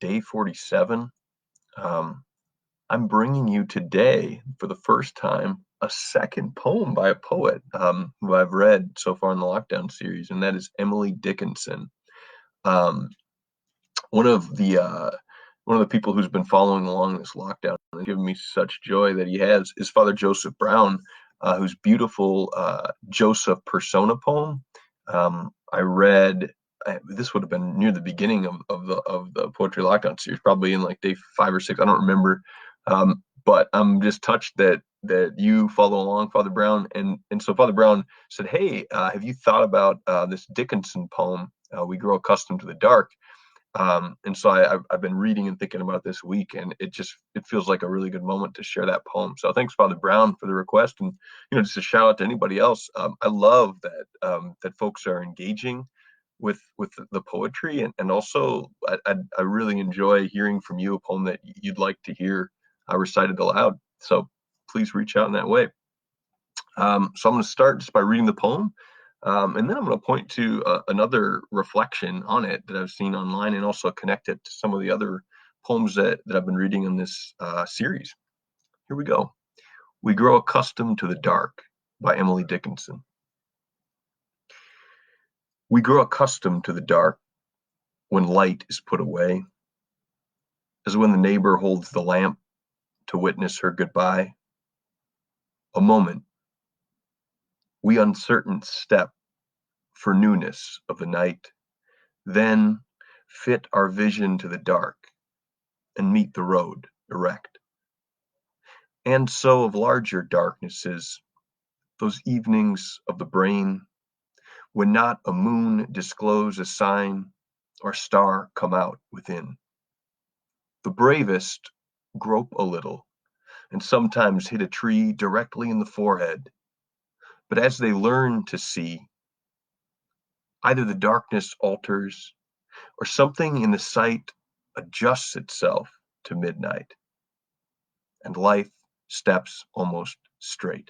day 47. Um, I'm bringing you today, for the first time, a second poem by a poet who I've read so far in the lockdown series, and that is Emily Dickinson. Um, one of the one of the people who's been following along this lockdown and given me such joy that he has is Father Joseph Brown, whose beautiful Joseph Persona poem. I read this would have been near the beginning of the poetry lockdown series, probably in like day 5 or 6. I don't remember, but I'm just touched that you follow along, Father Brown, and so Father Brown said, "Hey, have you thought about this Dickinson poem? We grow accustomed to the dark." And so I've been reading and thinking about this week, and it feels like a really good moment to share that poem. So thanks, Father Brown, for the request, and just a shout out to anybody else. I love that folks are engaging with the poetry, and also I really enjoy hearing from you a poem that you'd like to hear recited aloud. So please reach out in that way. So I'm going to start just by reading the poem. And then I'm going to point to another reflection on it that I've seen online, and also connect it to some of the other poems that I've been reading in this series. Here we go. We Grow Accustomed to the Dark by Emily Dickinson. We grow accustomed to the dark when light is put away, as when the neighbor holds the lamp to witness her goodbye. A moment, we uncertain step for newness of the night, then fit our vision to the dark and meet the road erect. And so of larger darknesses, those evenings of the brain, when not a moon disclose a sign or star come out within. The bravest grope a little and sometimes hit a tree directly in the forehead. But as they learn to see, either the darkness alters or something in the sight adjusts itself to midnight, and life steps almost straight.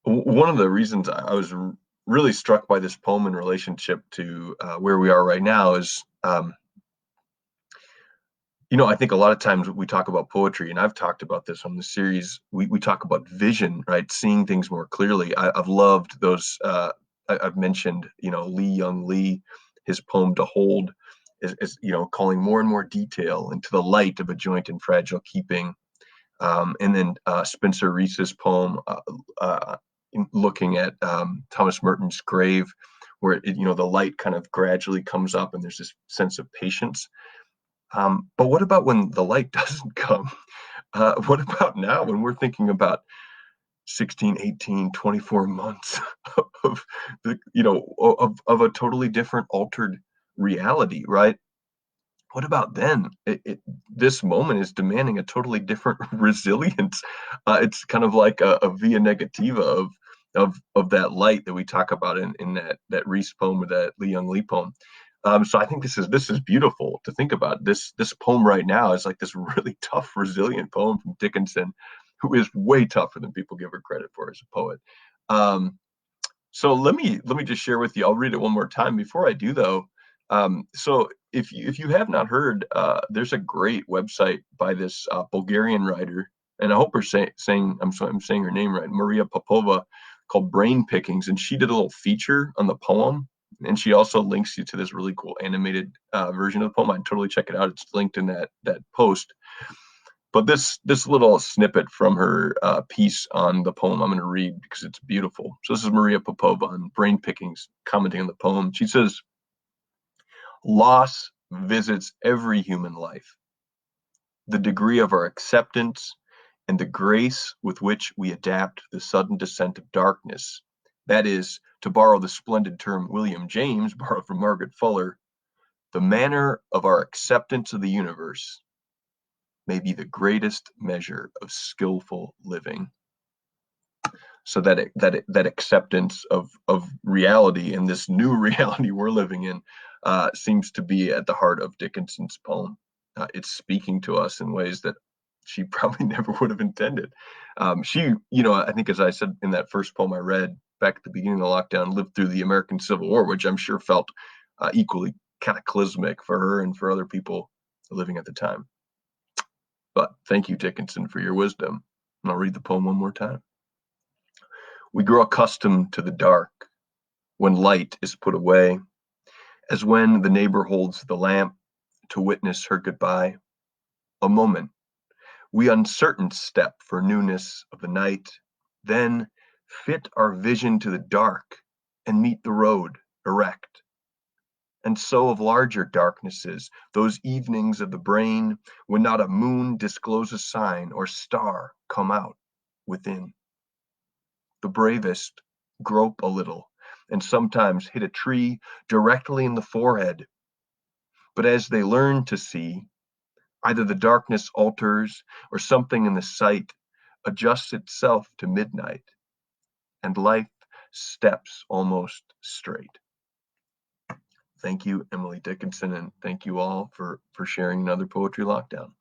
One of the reasons I was really struck by this poem in relationship to where we are right now is, I think a lot of times we talk about poetry, and I've talked about this on the series. We talk about vision, right? Seeing things more clearly. I've loved those. I've mentioned, Lee Young Lee, his poem "To Hold," is calling more and more detail into the light of a joint in fragile keeping. And then Spencer Reese's poem, looking at Thomas Merton's grave, where the light kind of gradually comes up, and there's this sense of patience. But what about when the light doesn't come? What about now when we're thinking about 16, 18, 24 months of of a totally different, altered reality, right? What about then? This moment is demanding a totally different resilience. It's kind of like a via negativa of that light that we talk about in that Reese poem, or that Lee Young Lee poem. So I think this is beautiful to think about. This poem right now is like this really tough, resilient poem from Dickinson, who is way tougher than people give her credit for as a poet. So let me just share with you. I'll read it one more time. Before I do, though, so if you have not heard, there's a great website by this Bulgarian writer, and I hope we're saying I'm saying her name right, Maria Popova, called Brain Pickings, and she did a little feature on the poem, and she also links you to this really cool animated version of the poem. I'd totally check it out. It's linked in that post. But this little snippet from her piece on the poem I'm going to read, because it's beautiful. So this is Maria Popova on Brain Pickings, commenting on the poem. She says, "Loss visits every human life. The degree of our acceptance and the grace with which we adapt the sudden descent of darkness, that is, to borrow the splendid term William James borrowed from Margaret Fuller, the manner of our acceptance of the universe may be the greatest measure of skillful living." So that acceptance of reality, and this new reality we're living in, seems to be at the heart of Dickinson's poem. It's speaking to us in ways that she probably never would have intended. She, I think, as I said in that first poem I read back at the beginning of the lockdown, lived through the American Civil War, which I'm sure felt equally cataclysmic for her and for other people living at the time. But thank you, Dickinson, for your wisdom. And I'll read the poem one more time. We grow accustomed to the dark when light is put away, as when the neighbor holds the lamp to witness her goodbye. A moment, we uncertain step for newness of the night, then fit our vision to the dark and meet the road erect. And so of larger darknesses, those evenings of the brain when not a moon discloses sign or star come out within. The bravest grope a little and sometimes hit a tree directly in the forehead. But as they learn to see, either the darkness alters or something in the sight adjusts itself to midnight, and life steps almost straight. Thank you, Emily Dickinson, and thank you all for sharing another Poetry Lockdown.